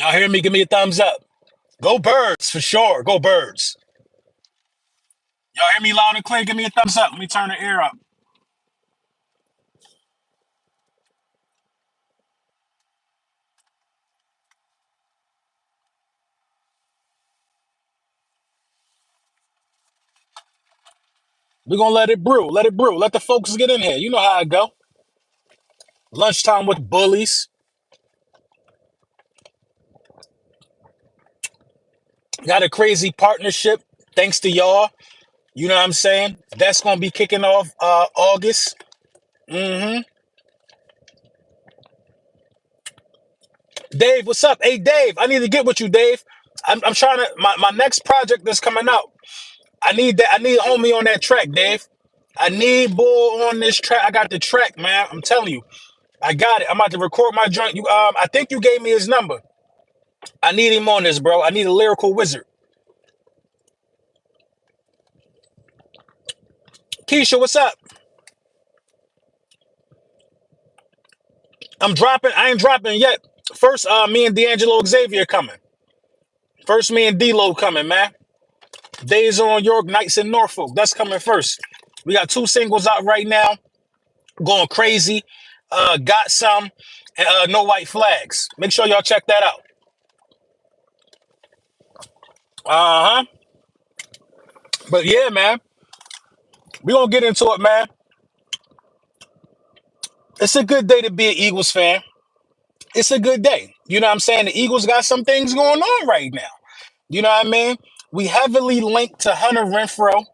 Y'all hear me? Give me a thumbs up. Go Birds for sure. Go Birds. Y'all hear me loud and clear? Give me a thumbs up. Let me turn the air up. We're gonna let it brew. Let it brew. Let the folks get in here. You know how I go. Lunchtime with bullies. Got a crazy partnership. Thanks to y'all. You know what I'm saying? That's gonna be kicking off August. hmm Dave, what's up? Hey Dave, I need to get with you, Dave. I'm trying to my next project that's coming out. I need that. I need homie on that track, Dave. I need bull on this track. I got the track, man. I'm telling you. I got it. I'm about to record my joint. You I think you gave me his number. I need him on this, bro. I need a lyrical wizard. Keisha, what's up? I'm dropping. I ain't dropping yet. First, me and D'Angelo Xavier coming. First, me and D-Lo coming, man. Days on York, Nights in Norfolk. That's coming first. We got 2 singles out right now. Going crazy. Got some. And, no white flags. Make sure y'all check that out. Uh-huh. But yeah, man. We gonna get into it, man. It's a good day to be an Eagles fan. It's a good day. You know what I'm saying? The Eagles got some things going on right now. You know what I mean? We heavily linked to Hunter Renfrow,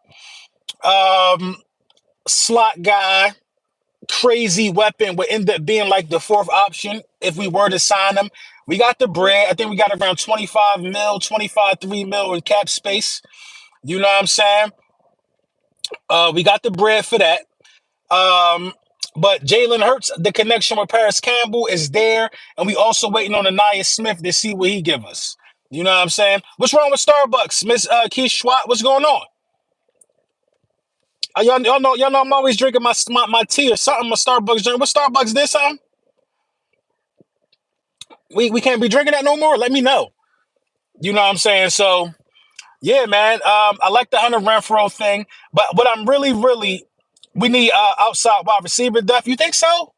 um, slot guy, crazy weapon would end up being like the fourth option if we were to sign him. We got the bread. I think we got around 25 mil, 25, 3 mil in cap space. You know what I'm saying? We got the bread for that. Um, but Jalen Hurts, the connection with Paris Campbell is there, and we also waiting on Anaya Smith to see what he give us. You know what I'm saying? What's wrong with Starbucks, Miss Keith Schwat? What's going on? Y'all know I'm always drinking my tea or something. My Starbucks drink. What Starbucks this something? We can't be drinking that no more. Let me know. You know what I'm saying? So yeah, man. I like the Hunter Renfro thing, but what I'm really we need outside wide receiver depth. You think so?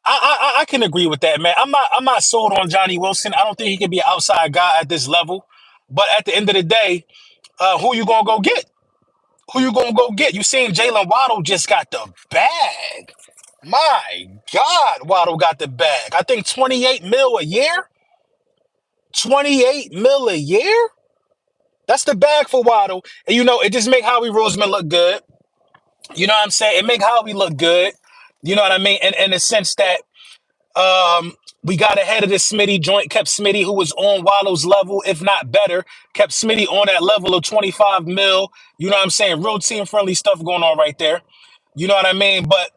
I can agree with that, man. I'm not sold on Johnny Wilson. I don't think he can be an outside guy at this level. But at the end of the day, who you gonna go get? Who you gonna go get? You seen Jalen Waddle just got the bag. My God, Waddle got the bag. I think 28 mil a year. 28 mil a year. That's the bag for Waddle. And you know, it just make Howie Roseman look good. You know what I'm saying? It make Howie look good. You know what I mean? In the sense that we got ahead of the Smitty joint, kept Smitty, who was on Waddle's level, if not better, kept Smitty on that level of 25 mil. You know what I'm saying? Real team friendly stuff going on right there. You know what I mean? But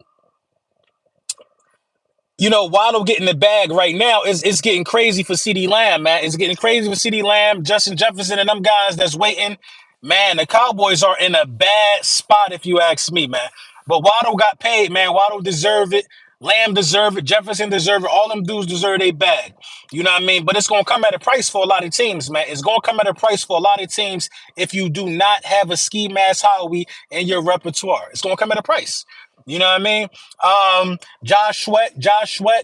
you know, Waddle getting the bag right now is getting crazy for CD Lamb, man. It's getting crazy for CD Lamb, Justin Jefferson, and them guys that's waiting. Man, the Cowboys are in a bad spot, if you ask me, man. But Waddle got paid, man. Waddle deserve it. Lamb deserve it. Jefferson deserve it. All them dudes deserve their bag. You know what I mean? But it's gonna come at a price for a lot of teams, man. It's gonna come at a price for a lot of teams if you do not have a ski mask Howie in your repertoire. It's gonna come at a price. You know what I mean? Josh Sweat,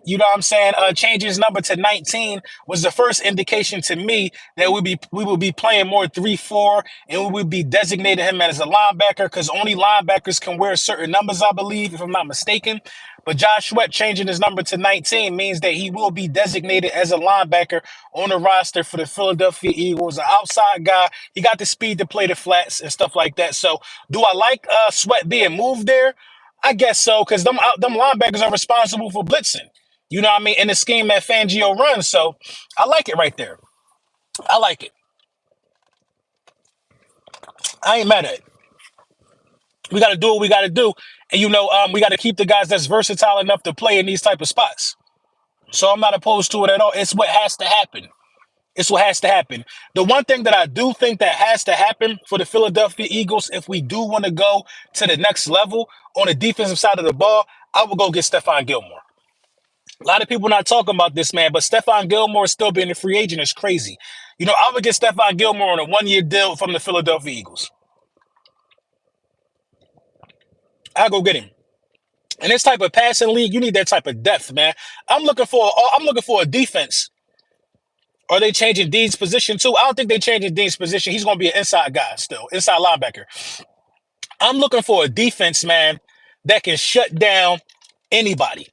you know what I'm saying? Changing his number to 19 was the first indication to me that we would be playing more 3-4 and we would be designating him as a linebacker because only linebackers can wear certain numbers, I believe, if I'm not mistaken. But Josh Sweat changing his number to 19 means that he will be designated as a linebacker on the roster for the Philadelphia Eagles, an outside guy. He got the speed to play the flats and stuff like that. So do I like Sweat being moved there? I guess so, because them linebackers are responsible for blitzing. You know what I mean? In the scheme that Fangio runs. So I like it right there. I like it. I ain't mad at it. We got to do what we got to do. And, you know, we got to keep the guys that's versatile enough to play in these type of spots. So I'm not opposed to it at all. It's what has to happen. It's what has to happen. The one thing that I do think that has to happen for the Philadelphia Eagles, if we do want to go to the next level on the defensive side of the ball, I would go get Stefon Gilmore. A lot of people not talking about this, man, but Stefon Gilmore still being a free agent is crazy. I would get Stefon Gilmore on a 1-year deal from the Philadelphia Eagles. I'll go get him. In this type of passing league, you need that type of depth, man. I'm looking for a defense. Are they changing Dean's position too? I don't think they're changing Dean's position. He's going to be an inside guy still, inside linebacker. I'm looking for a defense, man, that can shut down anybody.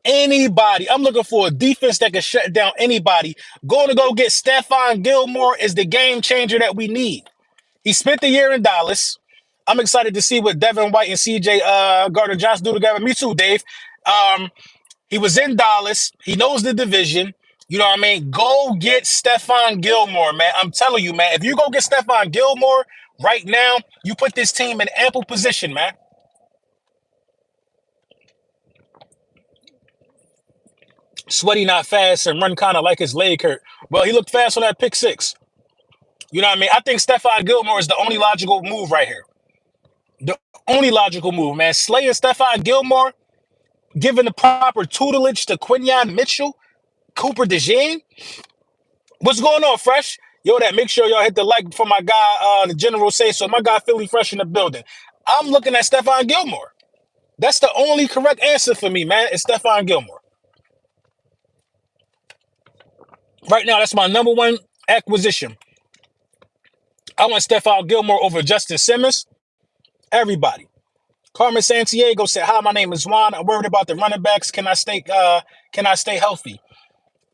Anybody. I'm looking for a defense that can shut down anybody. Going to go get Stefon Gilmore is the game changer that we need. He spent the year in Dallas. I'm excited to see what Devin White and CJ Gardner-Johnson do together. Me too, Dave. He was in Dallas. He knows the division. You know what I mean? Go get Stefon Gilmore, man. I'm telling you, man. If you go get Stefon Gilmore right now, you put this team in ample position, man. Sweaty not fast and run kind of like his leg hurt. Well, he looked fast on that pick six. You know what I mean? I think Stefon Gilmore is the only logical move right here. The only logical move, man. Slaying Stefon Gilmore, giving the proper tutelage to Quinyon Mitchell, Cooper DeJean. What's going on, Fresh? Yo, make sure y'all hit the like for my guy, the General Say So. My guy, Philly Fresh in the building. I'm looking at Stefon Gilmore. That's the only correct answer for me, man. It's Stefon Gilmore. Right now, that's my number one acquisition. I want Stefon Gilmore over Justin Simmons. Everybody. Carmen Santiago said, "Hi, my name is Juan. I'm worried about the running backs. Can I stay healthy?"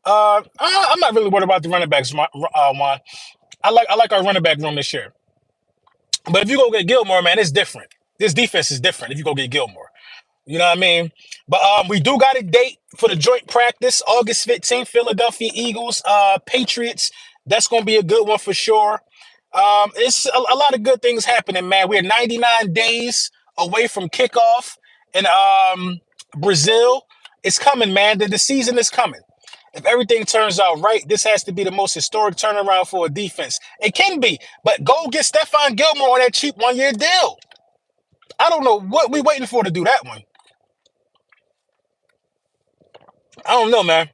I'm not really worried about the running backs, Juan. I like our running back room this year. But if you go get Gilmore, man, it's different. This defense is different if you go get Gilmore. You know what I mean? But we do got a date for the joint practice, August 15th, Philadelphia Eagles, Patriots. That's going to be a good one for sure. It's a lot of good things happening, man. We're 99 days away from kickoff in Brazil. It's coming, man. The season is coming. If everything turns out right, this has to be the most historic turnaround for a defense. It can be, but go get Stefon Gilmore on that cheap 1-year deal. I don't know what we're waiting for to do that one. I don't know, man.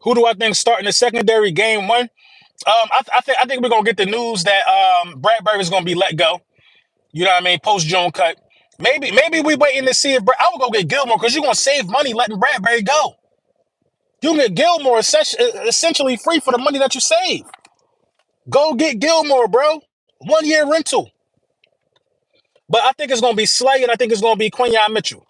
Who do I think starting the secondary game one? I think we're gonna get the news that Bradbury is gonna be let go. You know what I mean? Post Joan cut. Maybe we waiting to see if I would go get Gilmore because you're gonna save money letting Bradbury go. You can get Gilmore essentially free for the money that you save. Go get Gilmore, bro. 1-year rental. But I think it's gonna be Slay and I think it's gonna be Quinyon Mitchell.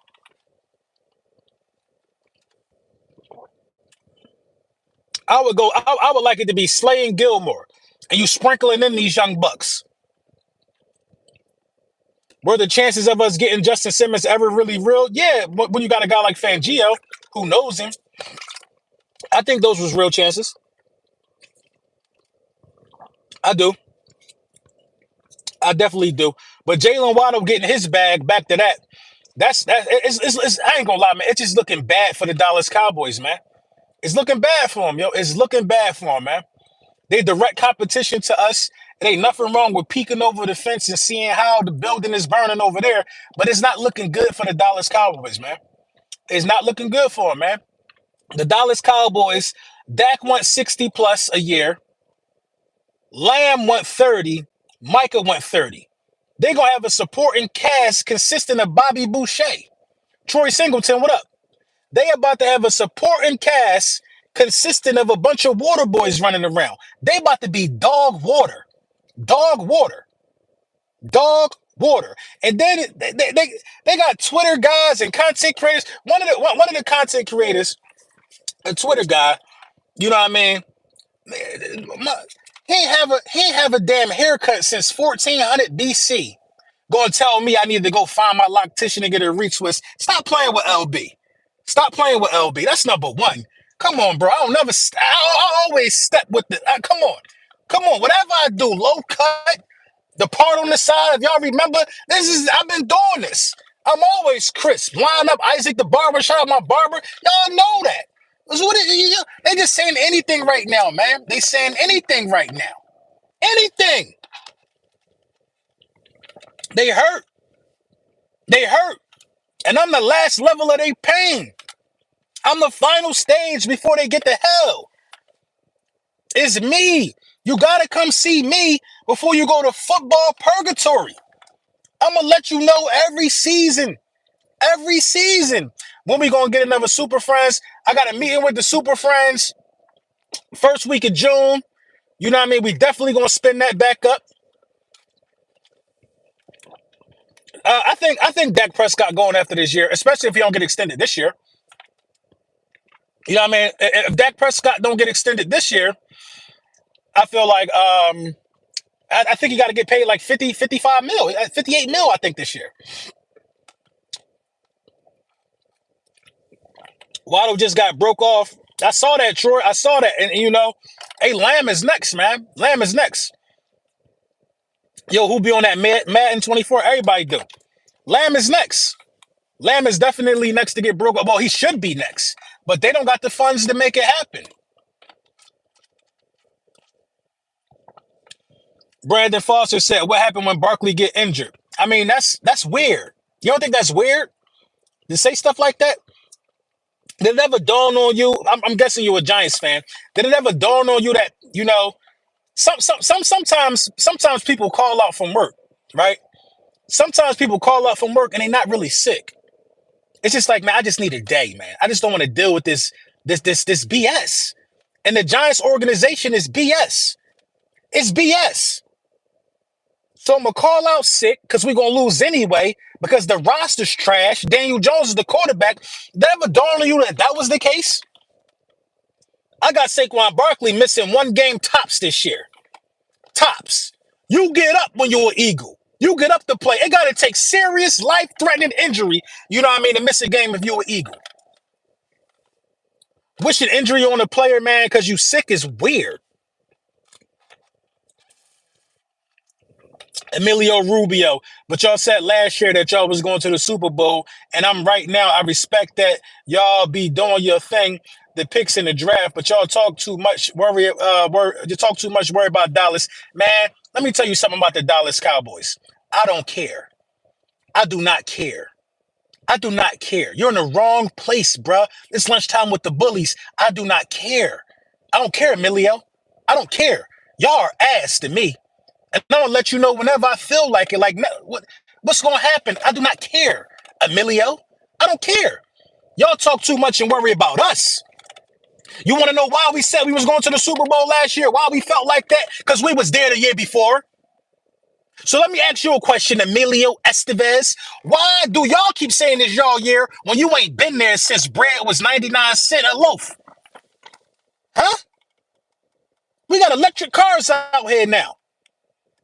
I would like it to be Slay and Gilmore, and you sprinkling in these young bucks. Were the chances of us getting Justin Simmons ever really real? Yeah, when you got a guy like Fangio, who knows him, I think those was real chances. I do. I definitely do. But Jalen Waddle getting his bag back to that. I ain't gonna lie, man. It's just looking bad for the Dallas Cowboys, man. It's looking bad for them, yo. It's looking bad for them, man. They direct competition to us. It ain't nothing wrong with peeking over the fence and seeing how the building is burning over there, but it's not looking good for the Dallas Cowboys, man. It's not looking good for them, man. The Dallas Cowboys, Dak went 60 plus a year. Lamb went 30. Micah went 30. They're going to have a supporting cast consisting of Bobby Boucher. Troy Singleton, what up? They about to have a supporting cast consisting of a bunch of water boys running around. They about to be dog water. Dog water. Dog water. And then they got Twitter guys and content creators. One of the content creators, a Twitter guy, you know what I mean? He ain't have a damn haircut since 1400 BC. Gonna tell me I need to go find my loctician and get a retwist. Stop playing with LB. Stop playing with LB. That's number one. Come on, bro. I always step with the. Come on. Come on. Whatever I do, low cut, the part on the side, if y'all remember, I've been doing this. I'm always crisp. Line up Isaac the barber, shout out my barber. Y'all know that. They just saying anything right now, man. They saying anything right now. Anything. They hurt. They hurt. And I'm the last level of their pain. I'm the final stage before they get to hell. It's me. You got to come see me before you go to football purgatory. I'm going to let you know every season. Every season. When we going to get another Super Friends? I got a meeting with the Super Friends first week of June. You know what I mean? We definitely going to spin that back up. I think Dak Prescott going after this year, especially if he don't get extended this year. You know what I mean? If Dak Prescott don't get extended this year, I feel like I think he got to get paid like 50, 55 mil, 58 mil, I think, this year. Waddle just got broke off. I saw that, Troy. I saw that. And you know, hey, Lamb is next, man. Lamb is next. Yo, who be on that Madden 24? Everybody do. Lamb is next. Lamb is definitely next to get broke up. Well, he should be next. But they don't got the funds to make it happen. Brandon Foster said, what happened when Barkley get injured? I mean, that's weird. You don't think that's weird to say stuff like that? Did it ever dawn on you? I'm guessing you're a Giants fan. Did it ever dawn on you that, you know, sometimes people call out from work, right? Sometimes people call out from work and they're not really sick. It's just like, man, I just need a day, man. I just don't want to deal with this BS. And the Giants organization is BS. It's BS. So I'm going to call out sick because we're going to lose anyway because the roster's trash. Daniel Jones is the quarterback. Did it ever dawn on you that was the case? I got Saquon Barkley missing one game tops this year. Tops. You get up when you're an Eagle. You get up to play. It got to take serious life-threatening injury, you know what I mean, to miss a game if you're an Eagle. Wishing injury on a player, man, because you sick is weird. Emilio Rubio, but y'all said last year that y'all was going to the Super Bowl, and I'm right now. I respect that y'all be doing your thing, the picks in the draft, but y'all talk too much worry. You talk too much worry about Dallas, man. Let me tell you something about the Dallas Cowboys. I don't care. I do not care. I do not care. You're in the wrong place, bruh. It's lunchtime with the bullies. I do not care. I don't care, Emilio. I don't care. Y'all are ass to me. And I'm gonna let you know whenever I feel like it. Like, what's gonna happen? I do not care, Emilio. I don't care. Y'all talk too much and worry about us. You want to know why we said we was going to the Super Bowl last year? Why we felt like that? Because we was there the year before. So let me ask you a question, Emilio Estevez. Why do y'all keep saying this y'all year when you ain't been there since bread was 99 cents a loaf? Huh? We got electric cars out here now.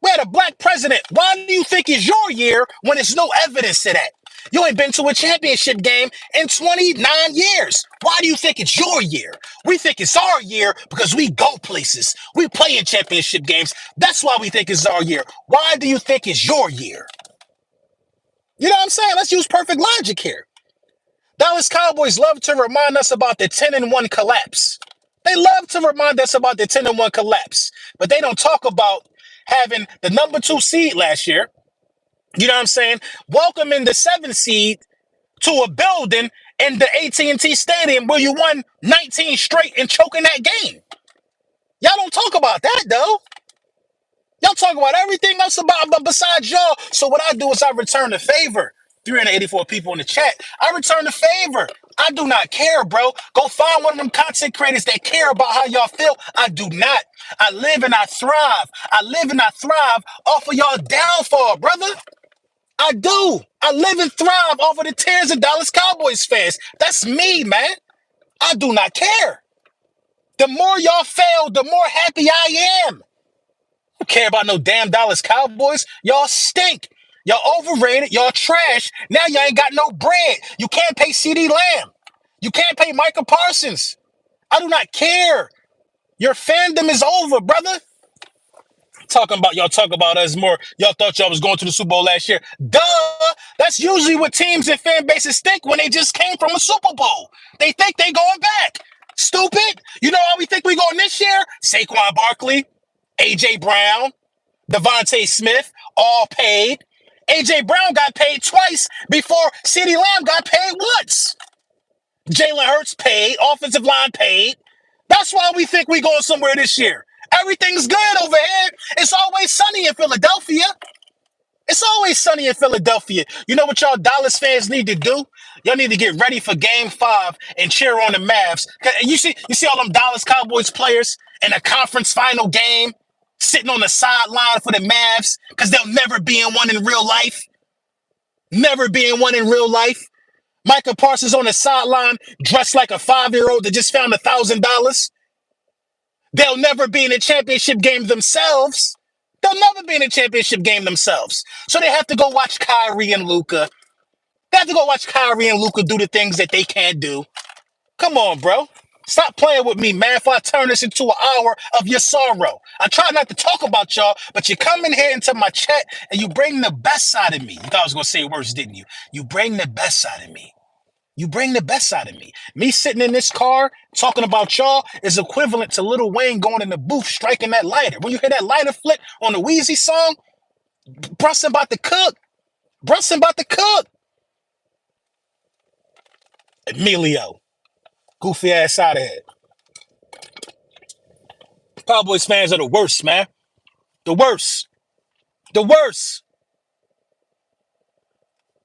We had a black president. Why do you think it's your year when there's no evidence to that? You ain't been to a championship game in 29 years. Why do you think it's your year? We think it's our year because we go places. We play in championship games. That's why we think it's our year. Why do you think it's your year? You know what I'm saying? Let's use perfect logic here. Dallas Cowboys love to remind us about the 10-1 collapse. They love to remind us about the 10-1 collapse, but they don't talk about having the number 2 seed last year, you know what I'm saying, welcoming the 7th seed to a building in the AT&T Stadium where you won 19 straight and choking that game. Y'all don't talk about that, though. Y'all talk about everything else about besides y'all. So what I do is I return the favor. 384 people in the chat. I return the favor. I do not care, bro. Go find one of them content creators that care about how y'all feel. I do not. I live and I thrive. I live and I thrive off of y'all downfall, brother. I do. I live and thrive off of the tears of Dallas Cowboys fans. That's me, man. I do not care. The more y'all fail, the more happy I am. I don't care about no damn Dallas Cowboys. Y'all stink. Y'all overrated. Y'all trash. Now y'all ain't got no bread. You can't pay CeeDee Lamb. You can't pay Micah Parsons. I do not care. Your fandom is over, brother. Y'all talk about us more. Y'all thought y'all was going to the Super Bowl last year. Duh. That's usually what teams and fan bases think when they just came from a Super Bowl. They think they going back. Stupid. You know how we think we going this year? Saquon Barkley, A.J. Brown, Devontae Smith, all paid. A.J. Brown got paid twice before CeeDee Lamb got paid once. Jalen Hurts paid, offensive line paid. That's why we think we going somewhere this year. Everything's good over here. It's always sunny in Philadelphia. It's always sunny in Philadelphia. You know what y'all Dallas fans need to do? Y'all need to get ready for Game 5 and cheer on the Mavs. You see all them Dallas Cowboys players in a conference final game sitting on the sideline for the Mavs because they'll never be in one in real life. Never be in one in real life. Micah Parsons on the sideline dressed like a 5-year-old that just found $1,000. They'll never be in a championship game themselves. They'll never be in a championship game themselves. So they have to go watch Kyrie and Luka. They have to go watch Kyrie and Luka do the things that they can't do. Come on, bro. Stop playing with me, man, if I turn this into an hour of your sorrow. I try not to talk about y'all, but you come in here into my chat and you bring the best side of me. You thought I was going to say worse, didn't you? You bring the best side of me. You bring the best out of me. Me sitting in this car talking about y'all is equivalent to Lil Wayne going in the booth striking that lighter. When you hear that lighter flick on the Wheezy song, Brunson about to cook. Brunson about to cook. Emilio. Goofy ass out of here. Cowboys fans are the worst, man. The worst. The worst.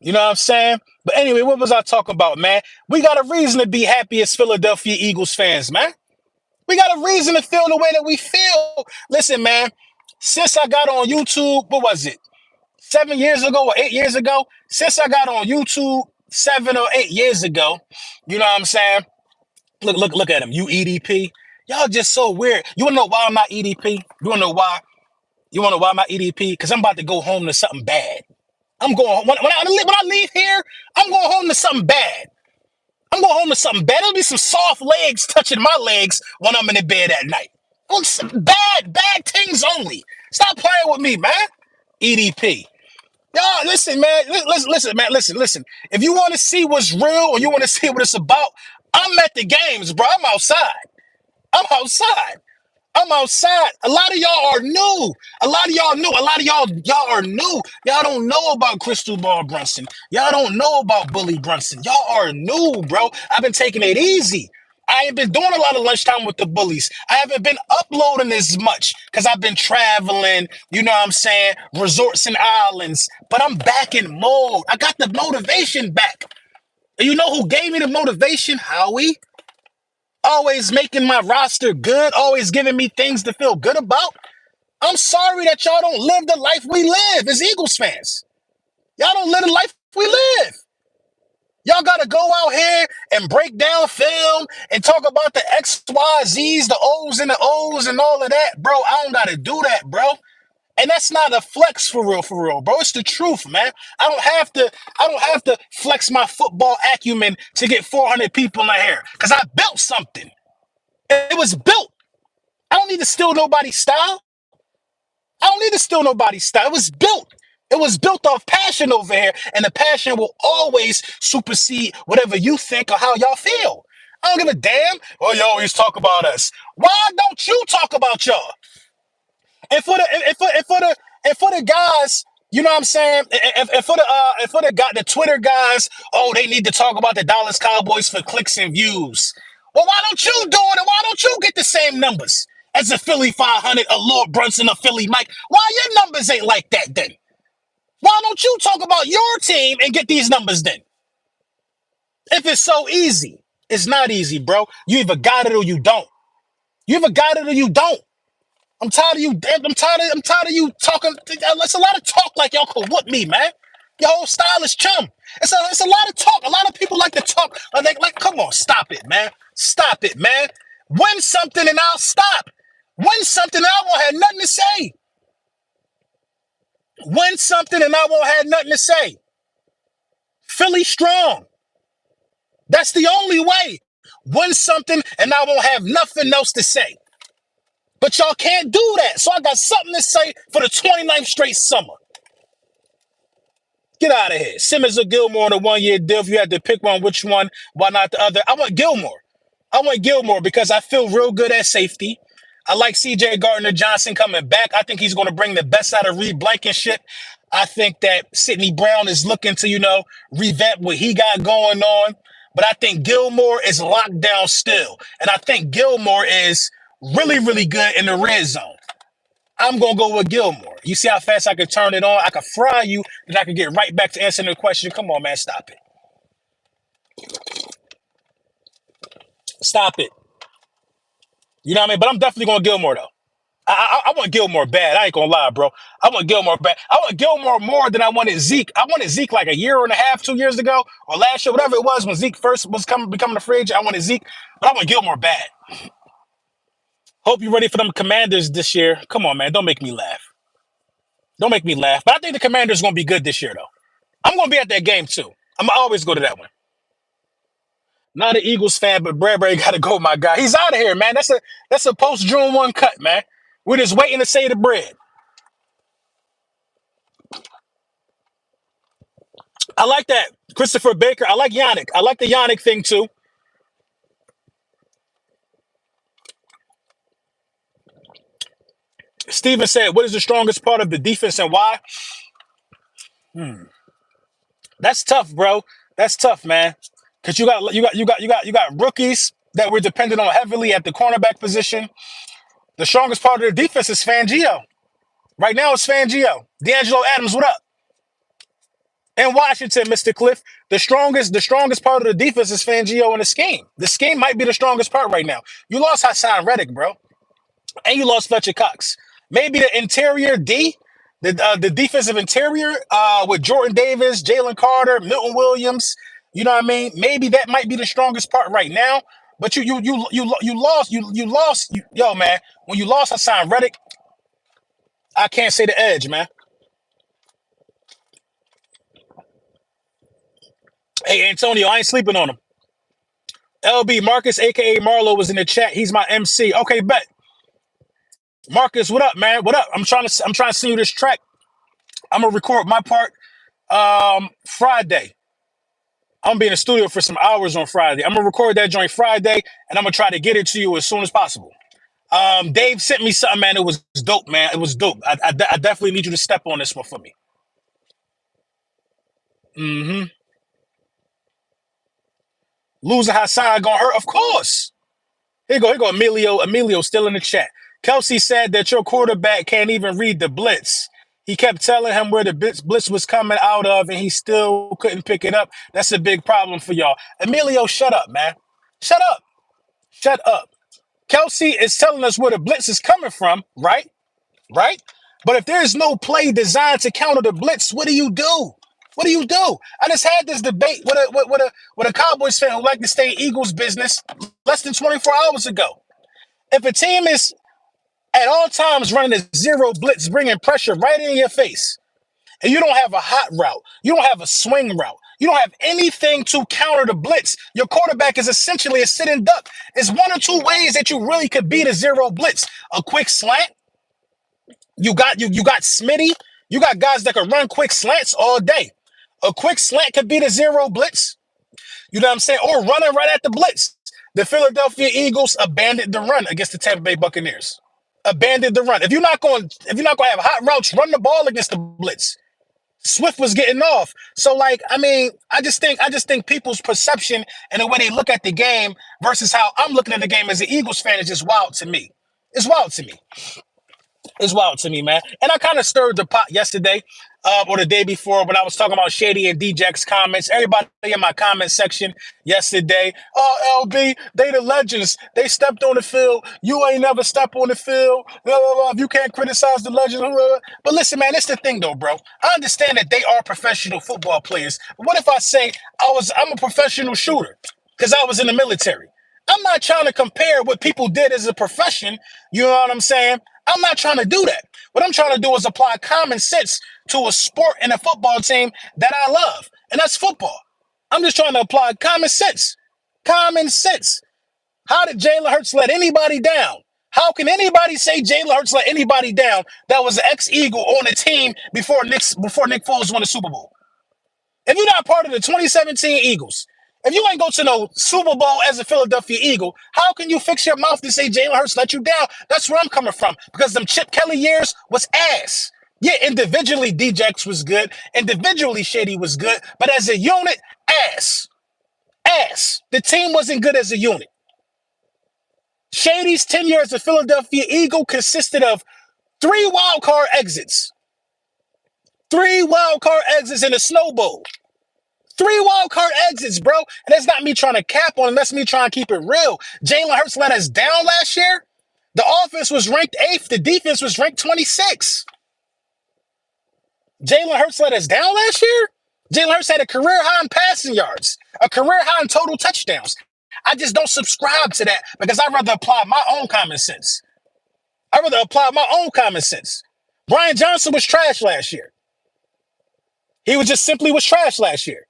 You know what I'm saying? But anyway, what was I talking about, man? We got a reason to be happy as Philadelphia Eagles fans, man. We got a reason to feel the way that we feel. Listen, man, since I got on YouTube, what was it? 7 years ago or 8 years ago? Since I got on YouTube 7 or 8 years ago, you know what I'm saying? Look at him. You EDP. Y'all just so weird. You wanna know why I'm not EDP? You wanna know why? You wanna know why I'm not EDP? Because I'm about to go home to something bad. I'm going when I leave here, I'm going home to something bad. I'm going home to something bad. There'll be some soft legs touching my legs when I'm in the bed at night. Bad things only. Stop playing with me, man. EDP. Y'all, listen, man. Listen. If you want to see what's real or you want to see what it's about, I'm at the games, bro. I'm outside. I'm outside. A lot of y'all are new. A lot of y'all are new. Y'all don't know about Crystal Ball Brunson. Y'all don't know about Bully Brunson. Y'all are new, bro. I've been taking it easy. I ain't been doing a lot of lunchtime with the bullies. I haven't been uploading as much because I've been traveling, you know what I'm saying, resorts and islands. But I'm back in mode. I got the motivation back. And you know who gave me the motivation? Howie. Always making my roster good, always giving me things to feel good about. I'm sorry that y'all don't live the life we live as Eagles fans. Y'all don't live the life we live. Y'all got to go out here and break down film and talk about the X, Y, Z's, the O's and the O's and all of that. Bro, I don't got to do that, bro. And that's not a flex for real, bro. It's the truth, man. I don't have to flex my football acumen to get 400 people in here because I built something. It was built. I don't need to steal nobody's style. It was built. It was built off passion over here, and the passion will always supersede whatever you think or how y'all feel. I don't give a damn. Oh, you always talk about us. Why don't you talk about y'all? And for the guys, you know what I'm saying? And for the Twitter guys, oh, they need to talk about the Dallas Cowboys for clicks and views. Well, why don't you do it? And why don't you get the same numbers as a Philly 500, a Lord Brunson, a Philly Mike? Why your numbers ain't like that then? Why don't you talk about your team and get these numbers then? If it's so easy, it's not easy, bro. You either got it or you don't. I'm tired of you. I'm tired of you talking. It's a lot of talk like y'all could whoop me, man. Your whole style is chum. It's a lot of talk. A lot of people like to talk. Like, come on, stop it, man. Stop it, man. Win something and I'll stop. Win something and I won't have nothing to say. Win something and I won't have nothing to say. Philly strong. That's the only way. Win something and I won't have nothing else to say. But y'all can't do that. So I got something to say for the 29th straight summer. Get out of here. Simmons or Gilmore on a 1-year deal. If you had to pick one, which one? Why not the other? I want Gilmore because I feel real good at safety. I like C.J. Gardner-Johnson coming back. I think he's going to bring the best out of Reed Blankenship. I think that Sidney Brown is looking to, revamp what he got going on. But I think Gilmore is locked down still. And I think Gilmore is really, really good in the red zone. I'm going to go with Gilmore. You see how fast I can turn it on? I can fry you, and I can get right back to answering the question. Come on, man. Stop it. Stop it. You know what I mean? But I'm definitely going Gilmore, though. I want Gilmore bad. I ain't gonna lie, bro. I want Gilmore bad. I want Gilmore more than I wanted Zeke. I wanted Zeke like a year and a half, 2 years ago, or last year, whatever it was when Zeke first was becoming a free agent. I wanted Zeke, but I want Gilmore bad. Hope you're ready for them Commanders this year. Come on, man. Don't make me laugh. Don't make me laugh. But I think the Commanders gonna be good this year, though. I'm gonna be at that game too. I'm gonna always go to that one. Not an Eagles fan, but Bradbury got to go, my guy. He's out of here, man. That's a post June 1 cut, man. We're just waiting to say the bread. I like that. Christopher Baker. I like Yannick. I like the Yannick thing too. Steven said, what is the strongest part of the defense and why? That's tough, bro. That's tough, man. Because you got rookies that we're dependent on heavily at the cornerback position. The strongest part of the defense is Fangio. Right now it's Fangio. D'Angelo Adams, what up? In Washington, Mr. Cliff, the strongest part of the defense is Fangio and the scheme. The scheme might be the strongest part right now. You lost Hassan Reddick, bro, and you lost Fletcher Cox. Maybe the interior D, the defensive interior with Jordan Davis, Jalen Carter, Milton Williams. You know what I mean? Maybe that might be the strongest part right now. But yo, man. When you lost Hassan Reddick, I can't say the edge, man. Hey, Antonio, I ain't sleeping on him. LB Marcus, aka Marlo, was in the chat. He's my MC. Okay, bet. Marcus, what up, man? What up? I'm trying to send you this track. I'm gonna record my part Friday. I'm gonna be in the studio for some hours on Friday. I'm gonna record that joint Friday, and I'm gonna try to get it to you as soon as possible. Dave sent me something, man. It was dope, man. It was dope. I definitely need you to step on this one for me. Mm-hmm. Losing Hassan gonna hurt, of course. Here go, Emilio. Emilio still in the chat. Kelsey said that your quarterback can't even read the blitz. He kept telling him where the blitz was coming out of, and he still couldn't pick it up. That's a big problem for y'all. Emilio, shut up, man. Shut up. Shut up. Kelsey is telling us where the blitz is coming from, right? Right? But if there's no play designed to counter the blitz, what do you do? What do you do? I just had this debate with a Cowboys fan who liked to stay in Eagles business less than 24 hours ago. If a team is at all times running a zero blitz, bringing pressure right in your face, and you don't have a hot route, you don't have a swing route, you don't have anything to counter the blitz, your quarterback is essentially a sitting duck. It's one or two ways that you really could beat a zero blitz. A quick slant. You got Smitty. You got guys that can run quick slants all day. A quick slant could beat a zero blitz. You know what I'm saying? Or running right at the blitz. The Philadelphia Eagles abandoned the run against the Tampa Bay Buccaneers. Abandoned the run. If you're not going to have hot routes, run the ball against the blitz. Swift was getting off. So, like, I mean, I just think people's perception and the way they look at the game versus how I'm looking at the game as an Eagles fan is just wild to me. It's wild to me. It's wild to me, man. And I kind of stirred the pot yesterday or the day before when I was talking about Shady and D-Jack's comments. Everybody in my comment section yesterday, oh, LB, they the legends. They stepped on the field. You ain't never stepped on the field. Blah, blah, blah. You can't criticize the legends. Blah, blah. But listen, man, it's the thing, though, bro. I understand that they are professional football players. But what if I say I'm a professional shooter because I was in the military? I'm not trying to compare what people did as a profession. You know what I'm saying? I'm not trying to do that. What I'm trying to do is apply common sense to a sport and a football team that I love, and that's football. I'm just trying to apply common sense. Common sense. How did Jalen Hurts let anybody down? How can anybody say Jalen Hurts let anybody down that was an ex-Eagle on a team before Nick Foles won the Super Bowl? If you're not part of the 2017 Eagles, if you ain't go to no Super Bowl as a Philadelphia Eagle, how can you fix your mouth to say Jalen Hurts let you down? That's where I'm coming from. Because them Chip Kelly years was ass. Yeah, individually, Djax was good. Individually, Shady was good. But as a unit, ass. Ass. The team wasn't good as a unit. Shady's tenure as a Philadelphia Eagle consisted of 3 wild card exits. 3 wild card exits in a snowball. 3 wild card exits, bro. And that's not me trying to cap on him. That's me trying to keep it real. Jalen Hurts let us down last year. The offense was ranked 8th. The defense was ranked 26th. Jalen Hurts let us down last year. Jalen Hurts had a career high in passing yards, a career high in total touchdowns. I just don't subscribe to that because I'd rather apply my own common sense. I'd rather apply my own common sense. Brian Johnson was trash last year. He was just simply was trash last year.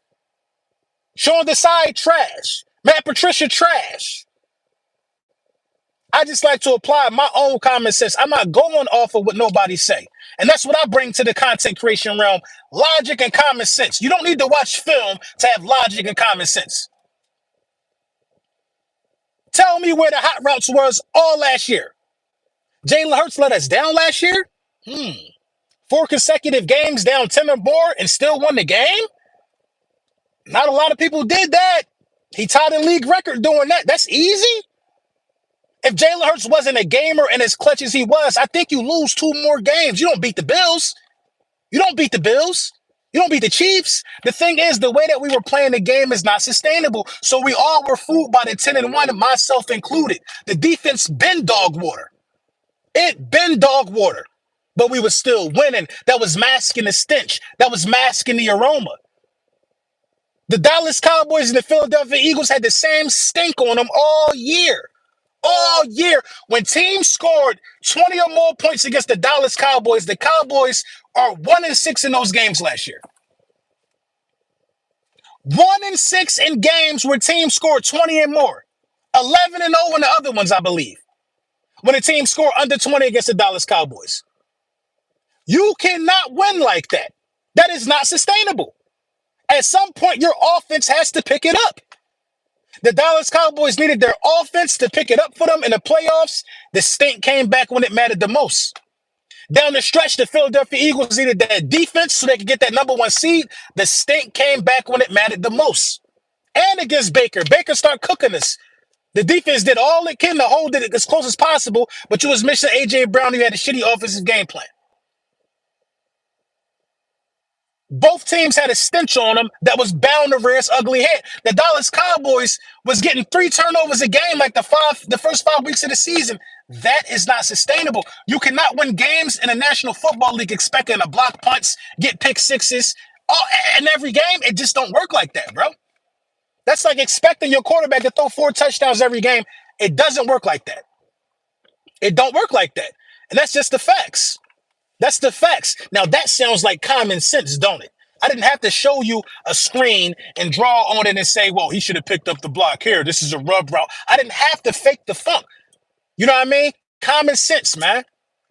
Sean Desai, trash. Matt Patricia, trash. I just like to apply my own common sense. I'm not going off of what nobody say. And that's what I bring to the content creation realm. Logic and common sense. You don't need to watch film to have logic and common sense. Tell me where the hot routes was all last year. Jalen Hurts let us down last year? 4 consecutive games down 10 or more and still won the game? Not a lot of people did that. He tied a league record doing that. That's easy. If Jalen Hurts wasn't a gamer and as clutch as he was, I think you lose 2 more games. You don't beat the Bills. You don't beat the Bills. You don't beat the Chiefs. The thing is, the way that we were playing the game is not sustainable. So we all were fooled by the 10-1, myself included. The defense been dog water. It been dog water. But we were still winning. That was masking the stench. That was masking the aroma. The Dallas Cowboys and the Philadelphia Eagles had the same stink on them all year. All year. When teams scored 20 or more points against the Dallas Cowboys, the Cowboys are 1-6 in those games last year. 1-6 in games where teams scored 20 and more. 11-0 in the other ones, I believe. When a team scored under 20 against the Dallas Cowboys. You cannot win like that. That is not sustainable. At some point, your offense has to pick it up. The Dallas Cowboys needed their offense to pick it up for them in the playoffs. The stink came back when it mattered the most. Down the stretch, the Philadelphia Eagles needed that defense so they could get that #1 seed. The stink came back when it mattered the most. And against Baker. Baker started cooking us. The defense did all it can to hold it as close as possible, but you was missing A.J. Brown, who had a shitty offensive game plan. Both teams had a stench on them that was bound to rear its ugly head. The Dallas Cowboys was getting 3 turnovers a game like the first 5 weeks of the season. That is not sustainable. You cannot win games in the National Football League expecting to block punts, get pick sixes. In every game, it just don't work like that, bro. That's like expecting your quarterback to throw 4 touchdowns every game. It doesn't work like that. It don't work like that. And that's just the facts. That's the facts. Now, that sounds like common sense, don't it? I didn't have to show you a screen and draw on it and say, well, he should have picked up the block here. This is a rub route. I didn't have to fake the funk. You know what I mean? Common sense, man.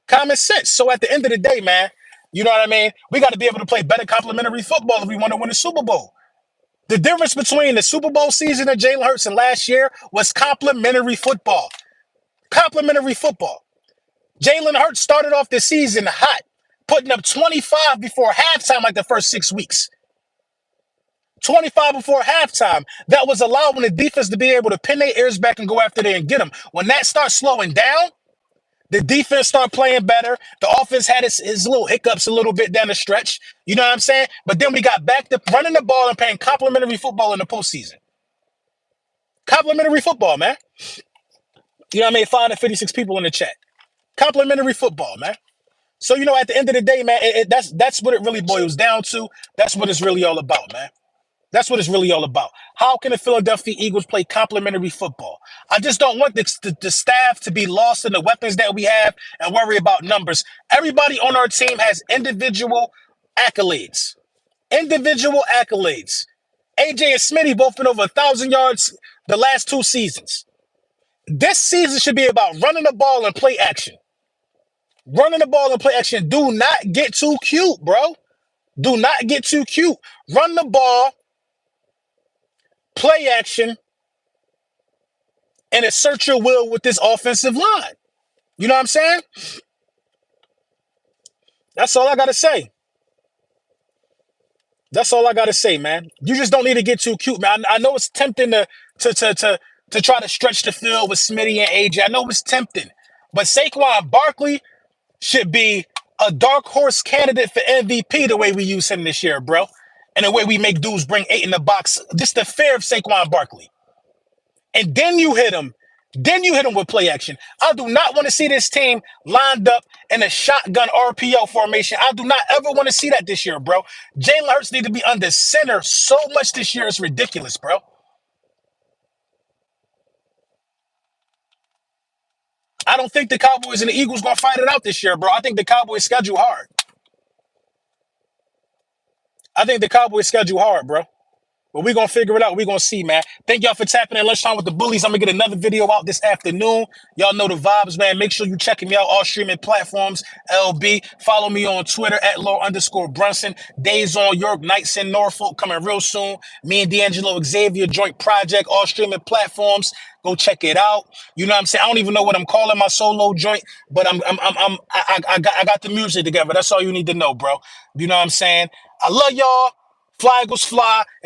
Common sense. So at the end of the day, man, you know what I mean? We got to be able to play better complementary football if we want to win the Super Bowl. The difference between the Super Bowl season of Jalen Hurts and last year was complementary football. Complementary football. Jalen Hurts started off the season hot, putting up 25 before halftime like the first 6 weeks. 25 before halftime. That was allowing the defense to be able to pin their ears back and go after there and get them. When that starts slowing down, the defense started playing better. The offense had his little hiccups a little bit down the stretch. You know what I'm saying? But then we got back to running the ball and playing complimentary football in the postseason. Complimentary football, man. You know what I mean? 556 people in the chat. Complimentary football, man. So, you know, at the end of the day, man, that's what it really boils down to. That's what it's really all about, man. That's what it's really all about. How can the Philadelphia Eagles play complimentary football? I just don't want the staff to be lost in the weapons that we have and worry about numbers. Everybody on our team has individual accolades. Individual accolades. AJ and Smitty both been over 1,000 yards the last 2 seasons. This season should be about running the ball and play action. Running the ball and play action. Do not get too cute, bro. Do not get too cute. Run the ball, play action, and assert your will with this offensive line. You know what I'm saying? That's all I gotta say. That's all I gotta say, man. You just don't need to get too cute, man. I know it's tempting to to to to try to stretch the field with Smitty and AJ. I know it's tempting, but Saquon Barkley should be a dark horse candidate for MVP the way we use him this year, bro. And the way we make dudes bring 8 in the box. Just the fear of Saquon Barkley. And then you hit him. Then you hit him with play action. I do not want to see this team lined up in a shotgun RPO formation. I do not ever want to see that this year, bro. Jalen Hurts need to be under center so much this year. It's ridiculous, bro. I don't think the Cowboys and the Eagles going to fight it out this year, bro. I think the Cowboys schedule hard. I think the Cowboys schedule hard, bro. But we're going to figure it out. We're going to see, man. Thank y'all for tapping in Lunchtime with the Bullies. I'm going to get another video out this afternoon. Y'all know the vibes, man. Make sure you checking me out all streaming platforms. LB. Follow me on Twitter at @Law_Brunson. Days on York, Nights in Norfolk coming real soon. Me and D'Angelo Xavier joint project, all streaming platforms. Go check it out. You know what I'm saying? I don't even know what I'm calling my solo joint, but I got the music together. That's all you need to know, bro. You know what I'm saying? I love y'all. Fly Eagles fly.